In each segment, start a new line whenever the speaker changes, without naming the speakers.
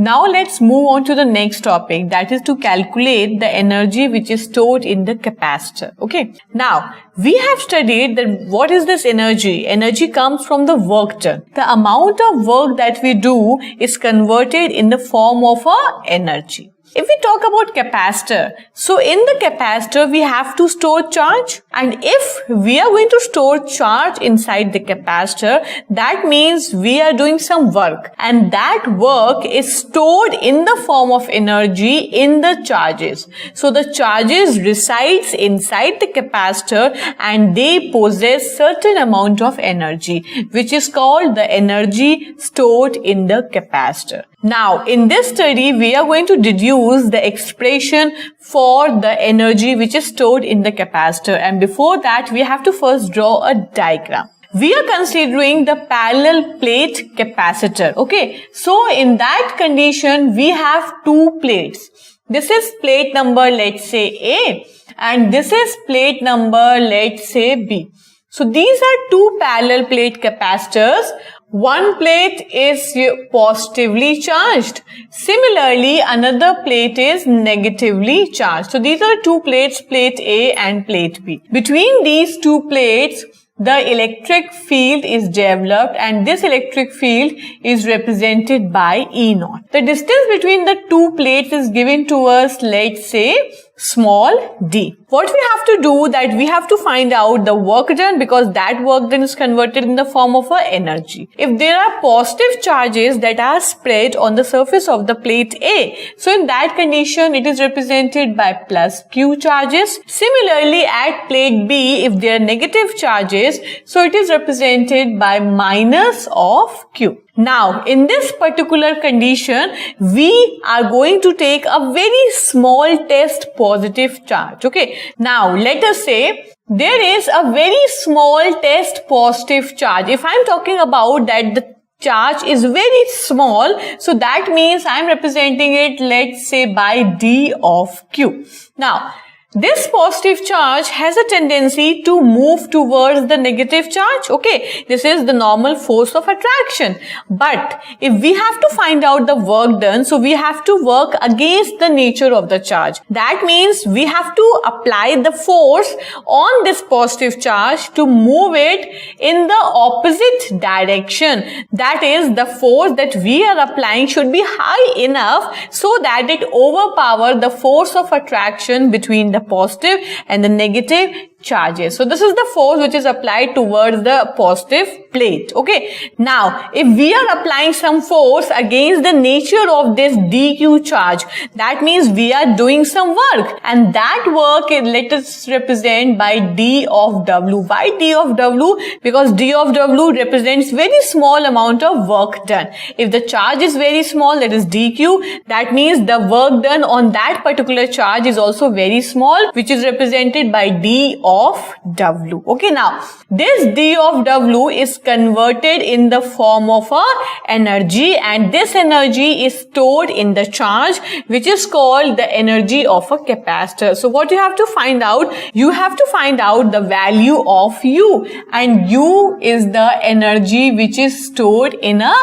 Now let's move on to the next topic, that is to calculate the energy which is stored in the capacitor. Okay. Now, we have studied that what is this energy? Energy comes from the work done. The amount of work that we do is converted in the form of energy. If we talk about capacitor, so in the capacitor we have to store charge, and if we are going to store charge inside the capacitor, that means we are doing some work, and that work is stored in the form of energy in the charges. So the charges resides inside the capacitor and they possess certain amount of energy, which is called the energy stored in the capacitor. Now, in this study, we are going to deduce the expression for the energy which is stored in the capacitor. And before that, we have to first draw a diagram. We are considering the parallel plate capacitor. Okay. So, in that condition, we have two plates. This is plate number, let's say A, and this is plate number, let's say B. So, these are two parallel plate capacitors. One plate is positively charged. Similarly, another plate is negatively charged. So, these are two plates, plate A and plate B. Between these two plates, the electric field is developed, and this electric field is represented by E0. The distance between the two plates is given to us, let's say, small d. What we have to do, that we have to find out the work done, because that work done is converted in the form of energy. If there are positive charges that are spread on the surface of the plate A, so in that condition it is represented by plus Q charges. Similarly, at plate B, if there are negative charges, so it is represented by minus of Q. Now, in this particular condition, we are going to take a very small test positive charge. Okay. Now, let us say there is a very small test positive charge. If I am talking about that the charge is very small, so that means I am representing it, let's say, by D of Q. Now, this positive charge has a tendency to move towards the negative charge. Okay, this is the normal force of attraction. But if we have to find out the work done, so we have to work against the nature of the charge. That means we have to apply the force on this positive charge to move it in the opposite direction. That is, the force that we are applying should be high enough so that it overpower the force of attraction between the positive and the negative charges. So this is the force which is applied towards the positive plate. Okay. Now, if we are applying some force against the nature of this dq charge, that means we are doing some work, and that work let us represent by d of w. Why d of w? Because d of w represents very small amount of work done. If the charge is very small, that is dq, that means the work done on that particular charge is also very small, which is represented by d of w. Okay, now this d of w is converted in the form of energy, and this energy is stored in the charge, which is called the energy of a capacitor. So what you have to find out? You have to find out the value of U, and U is the energy which is stored in a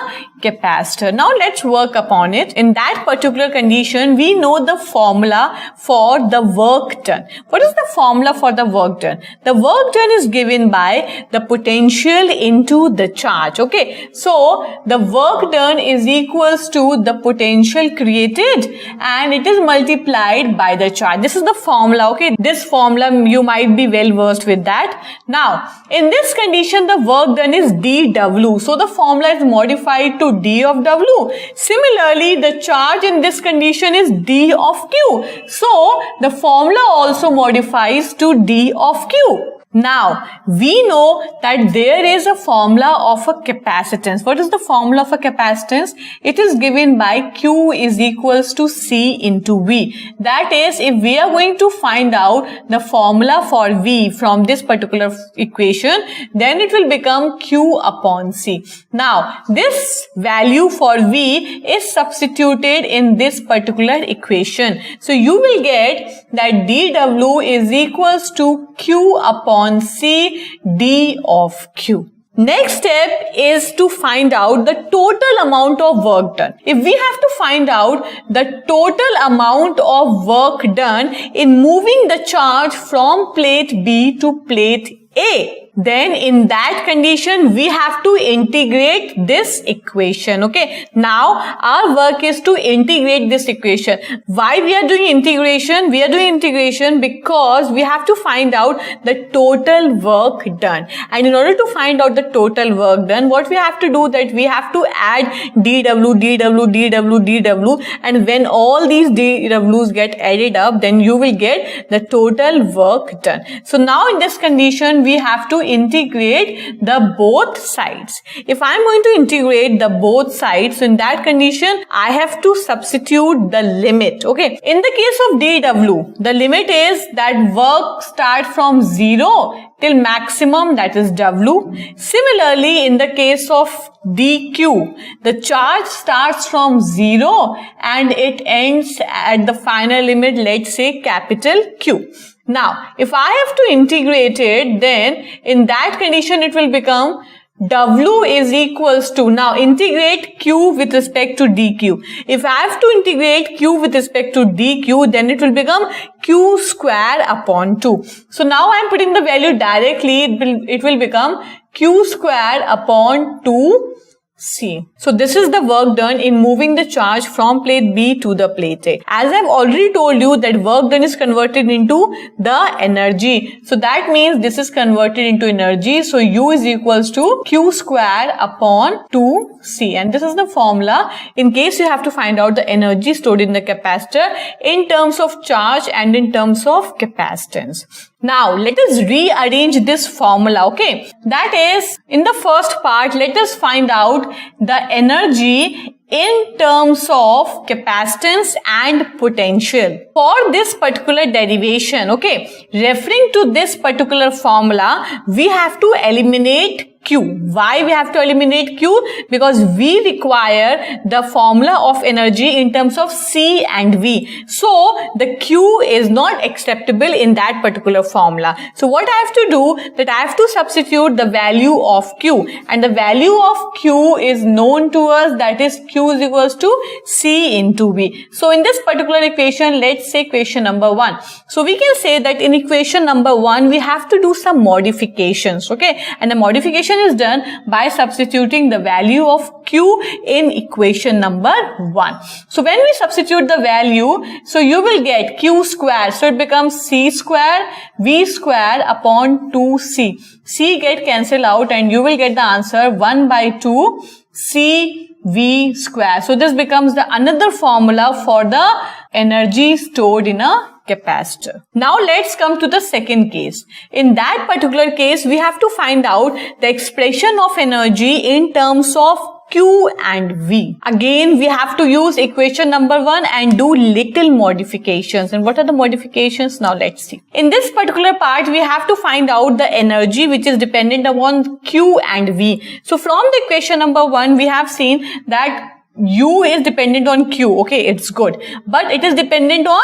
capacitor. Now let's work upon it. In that particular condition, we know the formula for the work done. What is the formula for the work done? The work done is given by the potential into the charge. Okay, so the work done is equals to the potential created, and it is multiplied by the charge. This is the formula. Okay, this formula you might be well versed with that. Now, in this condition, the work done is dw. So the formula is modified to d of w. Similarly, the charge in this condition is d of q. So the formula also modifies to d of q. Now, we know that there is a formula of a capacitance. What is the formula of a capacitance? It is given by Q is equals to C into V. That is, if we are going to find out the formula for V from this particular equation, then it will become Q upon C. Now, this value for V is substituted in this particular equation. So, you will get that dW is equals to Q upon C d of Q. Next step is to find out the total amount of work done. If we have to find out the total amount of work done in moving the charge from plate B to plate A, then in that condition we have to integrate this equation. Okay, now our work is to integrate this equation. Why we are doing integration? We are doing integration because we have to find out the total work done, and in order to find out the total work done, what we have to do, that we have to add dW, dW, dW, dW, and when all these dWs get added up, then you will get the total work done. So now in this condition we have to integrate the both sides. If I am going to integrate the both sides, so in that condition I have to substitute the limit. Okay, in the case of dW, the limit is that work start from 0 till maximum, that is W. Similarly, in the case of dQ, the charge starts from 0 and it ends at the final limit, let's say capital Q. Now, if I have to integrate it, then in that condition it will become W is equals to, now integrate Q with respect to dQ. If I have to integrate Q with respect to dQ, then it will become Q square upon 2. So now I am putting the value directly, it will become Q square upon 2 C. So this is the work done in moving the charge from plate B to the plate A. As I've already told you that work done is converted into the energy. So that means this is converted into energy. So U is equals to Q square upon 2C. And this is the formula in case you have to find out the energy stored in the capacitor in terms of charge and in terms of capacitance. Now, let us rearrange this formula, okay? That is, in the first part, let us find out the energy in terms of capacitance and potential. For this particular derivation, okay, referring to this particular formula, we have to eliminate Q. Why we have to eliminate Q? Because we require the formula of energy in terms of C and V. So the Q is not acceptable in that particular formula. So what I have to do, that I have to substitute the value of Q, and the value of Q is known to us, that is Q is equals to C into V. So in this particular equation, let's say equation number 1. So we can say that in equation number 1, we have to do some modifications, okay? And the modification is done by substituting the value of Q in equation number 1. So when we substitute the value, so you will get Q square. So it becomes C square V square upon 2C. C get cancelled out and you will get the answer 1 by 2 C V square. So this becomes the another formula for the energy stored in a capacitor. Now let's come to the second case. In that particular case, we have to find out the expression of energy in terms of Q and V. Again, we have to use equation number 1 and do little modifications. And what are the modifications? Now let's see. In this particular part, we have to find out the energy which is dependent upon Q and V. So from the equation number 1, we have seen that U is dependent on Q. Okay, it's good. But it is dependent on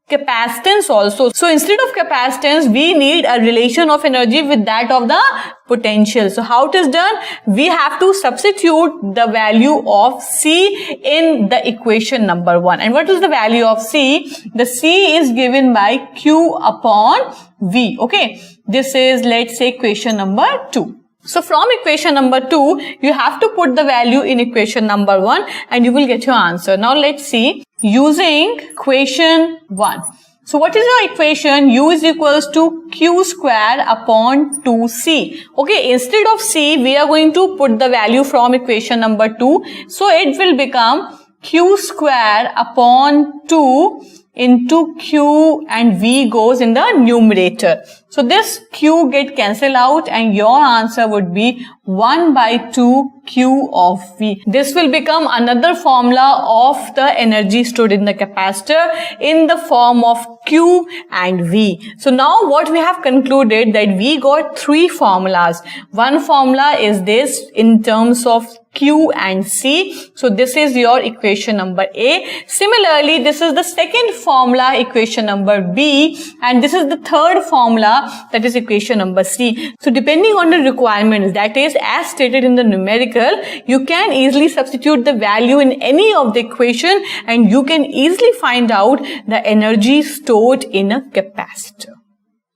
capacitance also. So instead of capacitance, we need a relation of energy with that of the potential. So how it is done? We have to substitute the value of C in the equation number 1. And what is the value of C? The C is given by Q upon V. Okay. This is, let's say, equation number 2. So from equation number 2, you have to put the value in equation number 1 and you will get your answer. Now let's see. Using equation 1. So what is your equation? U is equals to Q square upon 2C. Okay, instead of C, we are going to put the value from equation number 2. So it will become Q square upon 2 into Q and V goes in the numerator. So this Q get cancelled out and your answer would be 1 by 2 Q of V. This will become another formula of the energy stored in the capacitor in the form of Q and V. So now what we have concluded, that we got 3 formulas. One formula is this in terms of Q and C. So this is your equation number A. Similarly, this is the second formula, equation number B, and this is the third formula, that is equation number C. So depending on the requirements, that is as stated in the numerical, you can easily substitute the value in any of the equation and you can easily find out the energy stored in a capacitor.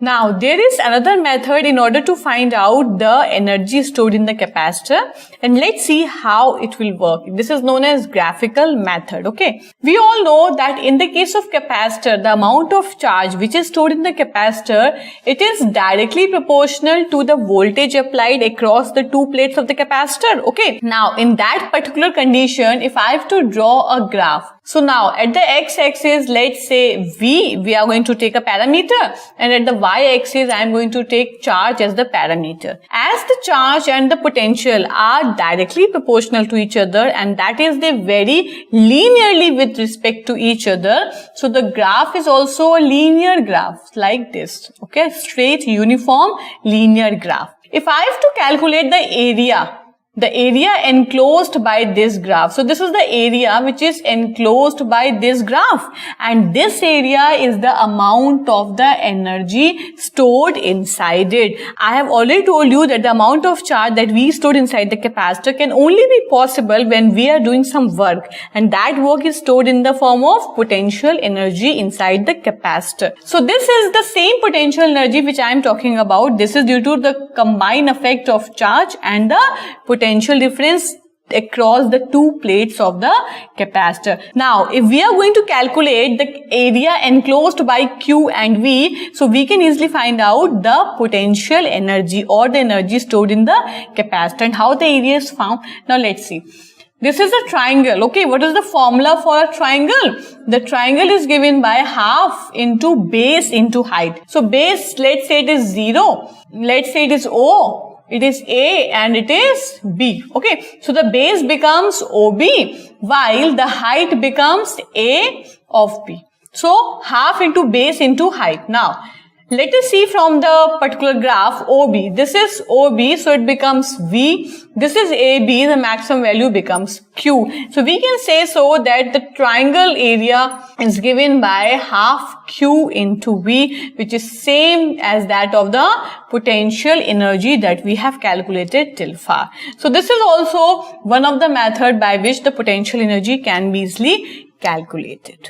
Now, there is another method in order to find out the energy stored in the capacitor, and let's see how it will work. This is known as graphical method, okay? We all know that in the case of capacitor, the amount of charge which is stored in the capacitor, it is directly proportional to the voltage applied across the two plates of the capacitor, okay? Now, in that particular condition, if I have to draw a graph, so now at the x-axis, let's say we are going to take a parameter, and at the y-axis, I am going to take charge as the parameter. As the charge and the potential are directly proportional to each other, and that is they vary linearly with respect to each other, so the graph is also a linear graph like this, okay, straight, uniform, linear graph. If I have to calculate the area enclosed by this graph. So this is the area which is enclosed by this graph, and this area is the amount of the energy stored inside it. I have already told you that the amount of charge that we stored inside the capacitor can only be possible when we are doing some work, and that work is stored in the form of potential energy inside the capacitor. So this is the same potential energy which I am talking about. This is due to the combined effect of charge and the potential difference across the two plates of the capacitor. Now, if we are going to calculate the area enclosed by Q and V, so we can easily find out the potential energy or the energy stored in the capacitor and how the area is found. Now, let's see. This is a triangle, okay? What is the formula for a triangle? The triangle is given by half into base into height. So, base, let's say it is 0. Let's say it is O. It is A and it is B. Okay. So the base becomes OB while the height becomes A of B. So half into base into height. Now let us see from the particular graph OB. This is OB, so it becomes V. This is AB, the maximum value becomes Q. So we can say so that the triangle area is given by half Q into V, which is same as that of the potential energy that we have calculated till far. So this is also one of the method by which the potential energy can be easily calculated.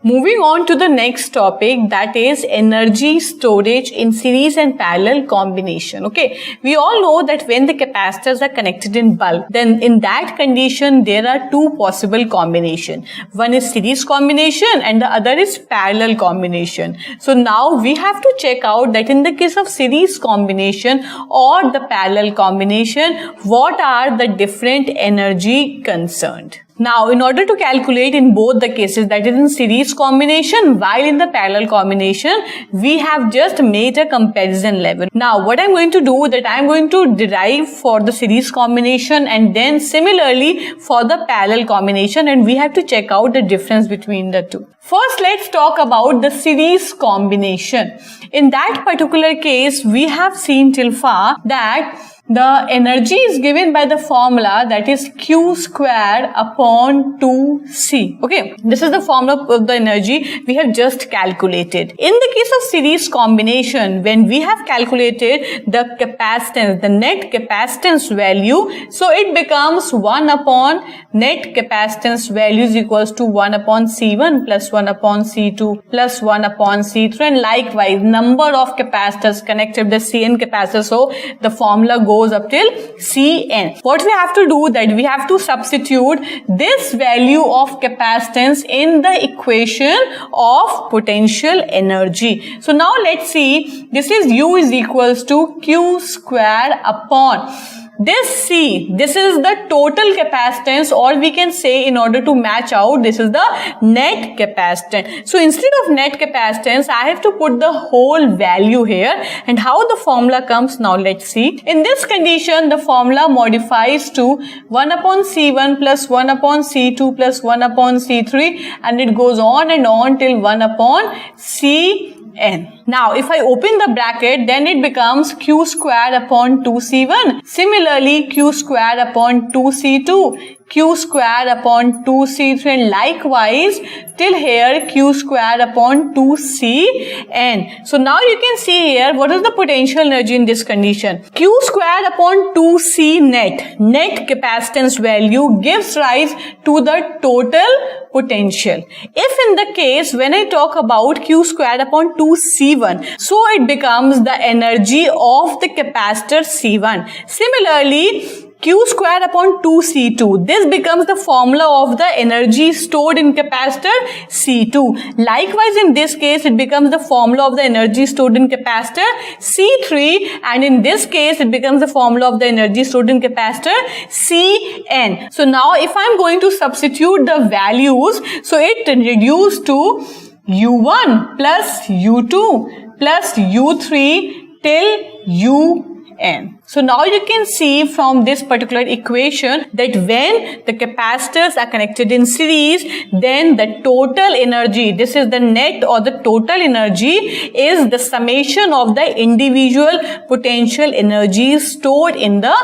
Moving on to the next topic, that is energy storage in series and parallel combination. Okay, we all know that when the capacitors are connected in bulk, then in that condition there are two possible combination. One is series combination and the other is parallel combination. So now we have to check out that in the case of series combination or the parallel combination, what are the different energy concerned. Now, in order to calculate in both the cases, that is in series combination while in the parallel combination, we have just made a comparison level. Now, what I'm going to do that I'm going to derive for the series combination and then similarly for the parallel combination, and we have to check out the difference between the two. First, let's talk about the series combination. In that particular case, we have seen till far that the energy is given by the formula that is Q square upon 2C. Okay, this is the formula of the energy we have just calculated. In the case of series combination, when we have calculated the capacitance, the net capacitance value, so it becomes 1 upon net capacitance value is equals to 1 upon C1 plus 1 upon C2 plus 1 upon C3, and likewise number of capacitors connected, the Cn capacitors, so the formula goes up till Cn. What we have to do that we have to substitute this value of capacitance in the equation of potential energy. So now let's see, this is U is equals to Q square upon this C, this is the total capacitance, or we can say in order to match out, this is the net capacitance. So instead of net capacitance, I have to put the whole value here, and how the formula comes now, let's see. In this condition, the formula modifies to 1 upon C1 plus 1 upon C2 plus 1 upon C3, and it goes on and on till 1 upon Cn. Now, if I open the bracket, then it becomes q square upon 2c1. Similarly, q square upon 2c2, q square upon 2c3, and likewise till here q square upon 2cn. So now you can see here what is the potential energy in this condition. Q square upon 2c net capacitance value gives rise to the total potential. If in the case when I talk about q square upon 2c1, so it becomes the energy of the capacitor C1. Similarly, q square upon 2c2, this becomes the formula of the energy stored in capacitor C2. Likewise, in this case it becomes the formula of the energy stored in capacitor C3, and in this case it becomes the formula of the energy stored in capacitor Cn. So now if I am going to substitute the values, so it reduced to U1 plus U2 plus U3 till Un. So now you can see from this particular equation that when the capacitors are connected in series, then the total energy, this is the net or the total energy, is the summation of the individual potential energies stored in the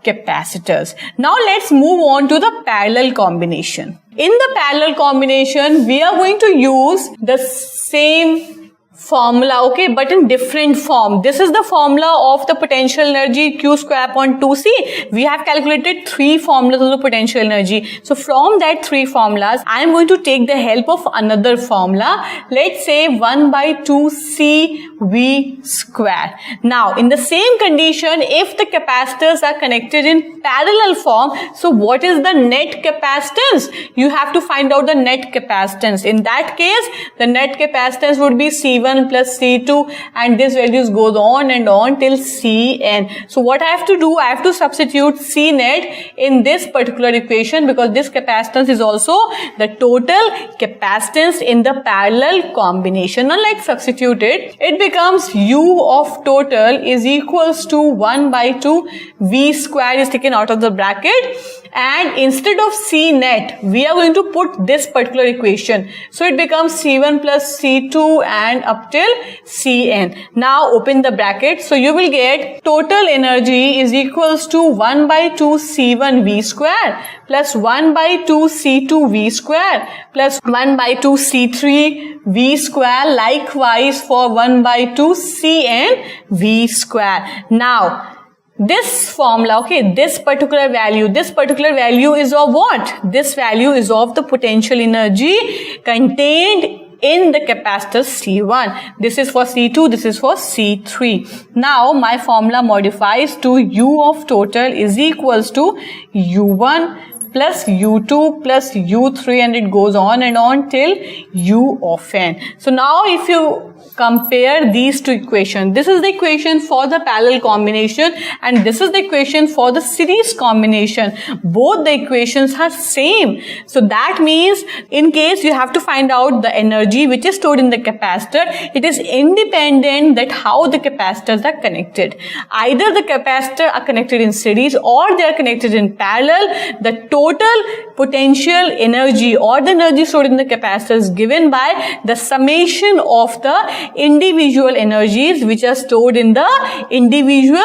capacitors. Now let's move on to the parallel combination. In the parallel combination, we are going to use the same formula, okay, but in different form. This is the formula of the potential energy q square upon 2c. We have calculated 3 formulas of the potential energy. So from that 3 formulas, I am going to take the help of another formula. Let's say 1 by 2c v square. Now in the same condition, if the capacitors are connected in parallel form, so what is the net capacitance? You have to find out the net capacitance. In that case, the net capacitance would be C1 plus C2, and this values goes on and on till Cn. So what I have to do, I have to substitute C net in this particular equation, because this capacitance is also the total capacitance in the parallel combination. Now let's substitute it. It becomes U of total is equals to 1 by 2 V square is taken out of the bracket, and instead of C net, we are going to put this particular equation. So it becomes C1 plus C2 and up till Cn. Now open the bracket. So you will get total energy is equals to 1 by 2 C1 V square plus 1 by 2 C2 V square plus 1 by 2 C3 V square. Likewise for 1 by 2 Cn V square. Now this formula, okay, this particular value is of what? This value is of the potential energy contained in the capacitor C1. This is for C2, this is for C3. Now my formula modifies to U of total is equals to U1 plus U2 plus U3, and it goes on and on till U of n. So now if you compare these two equations, this is the equation for the parallel combination and this is the equation for the series combination. Both the equations are same. So that means in case you have to find out the energy which is stored in the capacitor, it is independent that how the capacitors are connected. Either the capacitor are connected in series or they are connected in parallel. The total potential energy or the energy stored in the capacitor is given by the summation of the individual energies which are stored in the individual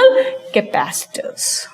capacitors.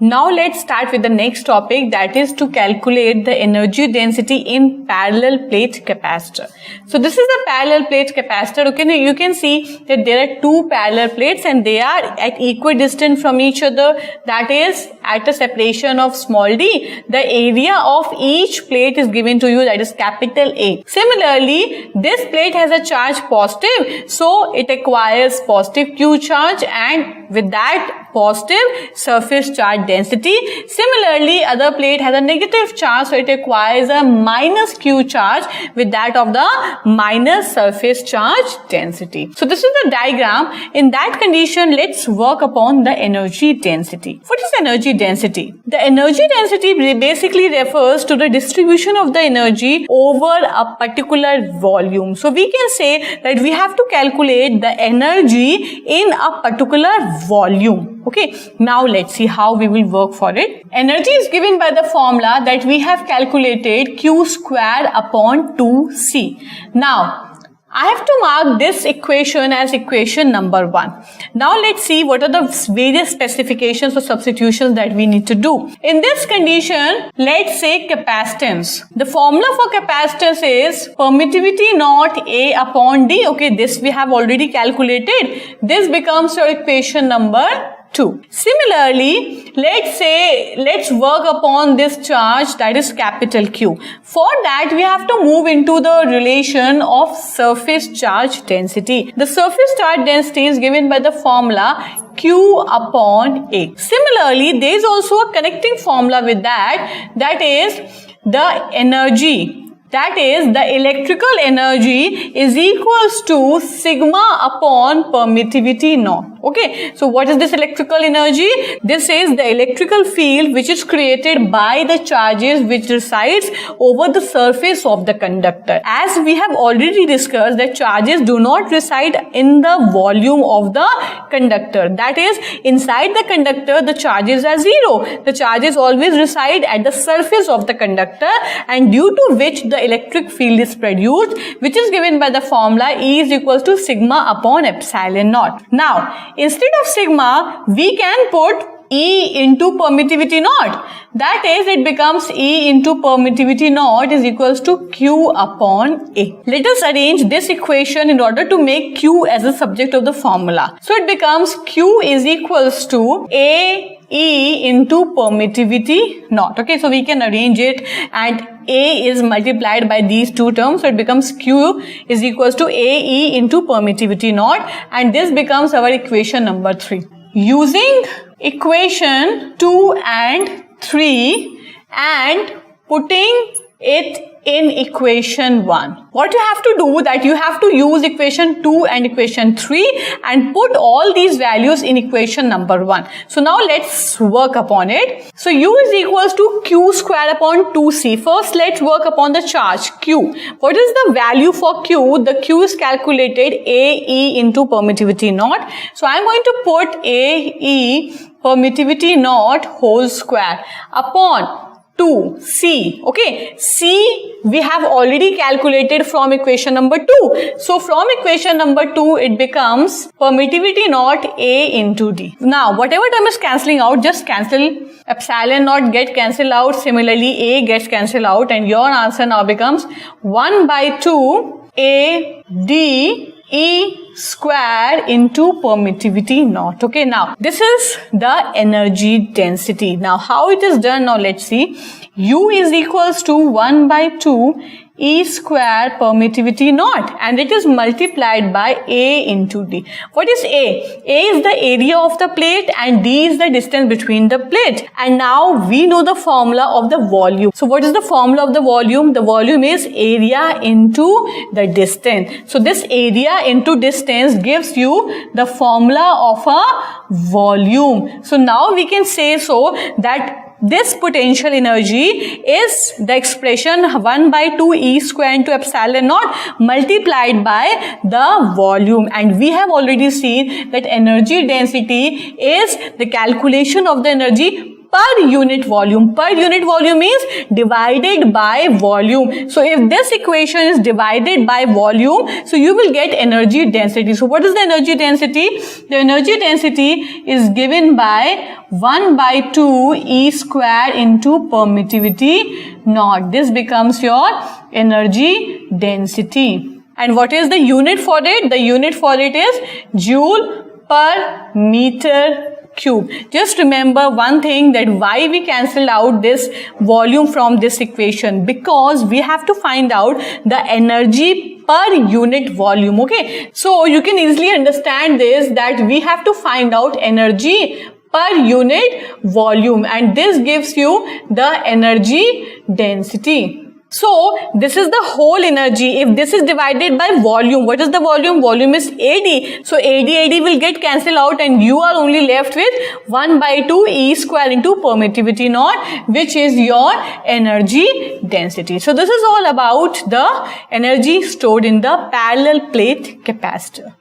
Now let's start with the next topic, that is to calculate the energy density in parallel plate capacitor. So this is a parallel plate capacitor. Okay, you can see that there are two parallel plates and they are at equidistant from each other, that is at a separation of small d. The area of each plate is given to you, that is capital A. Similarly, this plate has a charge positive, so it acquires positive Q charge and with that positive surface charge density. Similarly, other plate has a negative charge, so it acquires a minus Q charge with that of the minus surface charge density. So this is the diagram. In that condition, let's work upon the energy density. What is energy density? The energy density basically refers to the distribution of the energy over a particular volume. So we can say that we have to calculate the energy in a particular volume. Okay, now let's see how we will work for it. Energy is given by the formula that we have calculated Q square upon 2C. Now, I have to mark this equation as equation number 1. Now let's see what are the various specifications or substitutions that we need to do. In this condition, let's say capacitance. The formula for capacitance is permittivity naught A upon D. Okay, this we have already calculated. This becomes your equation number 2. Similarly, let's work upon this charge, that is capital Q. For that, we have to move into the relation of surface charge density. The surface charge density is given by the formula Q upon A. Similarly, there is also a connecting formula with that is the energy. That is, the electrical energy is equals to sigma upon permittivity naught. Okay, so what is this electrical energy? This is the electrical field which is created by the charges which resides over the surface of the conductor. As we have already discussed, that charges do not reside in the volume of the conductor. That is, inside the conductor, the charges are zero. The charges always reside at the surface of the conductor, and due to which the electric field is produced, which is given by the formula E is equals to sigma upon epsilon naught. Now, instead of sigma, we can put E into permittivity naught. That is, it becomes E into permittivity naught is equals to Q upon A. Let us arrange this equation in order to make Q as a subject of the formula. So it becomes Q is equals to A E into permittivity naught. Okay, so we can arrange it, and A is multiplied by these two terms, so it becomes Q is equals to A E into permittivity naught, and this becomes our equation number 3. Using equation 2 and 3 and putting it in equation 1. What you have to do, that you have to use equation 2 and equation 3 and put all these values in equation number 1. So now let's work upon it. So U is equals to Q square upon 2C. First let's work upon the charge Q. What is the value for Q? The Q is calculated AE into permittivity naught. So I am going to put AE permittivity naught whole square upon 2C. Okay, C we have already calculated from equation number 2. So from equation number 2 it becomes permittivity naught A into D. Now whatever term is cancelling out, just cancel. Epsilon naught get cancelled out. Similarly A gets cancelled out, and your answer now becomes 1 by 2 A D E square into permittivity naught. Okay, now this is the energy density. Now how it is done? Now let's see. U is equals to 1 by 2 E square permittivity naught, and it is multiplied by A into D. What is A? A is the area of the plate and D is the distance between the plate. And now we know the formula of the volume. So what is the formula of the volume? The volume is area into the distance. So this area into distance gives you the formula of a volume. So now we can say so that this potential energy is the expression 1 by 2 E square into epsilon naught multiplied by the volume. And we have already seen that energy density is the calculation of the energy per unit volume. Per unit volume is divided by volume. So if this equation is divided by volume, so you will get energy density. So what is the energy density? The energy density is given by 1 by 2 E square into permittivity naught. This becomes your energy density. And what is the unit for it? The unit for it is joule per meter cube. Just remember one thing, that why we cancelled out this volume from this equation, because we have to find out the energy per unit volume. Okay, so you can easily understand this, that we have to find out energy per unit volume, and this gives you the energy density. So this is the whole energy. If this is divided by volume, what is the volume? Volume is AD. So AD will get cancelled out, and you are only left with 1 by 2 E square into permittivity naught, which is your energy density. So this is all about the energy stored in the parallel plate capacitor.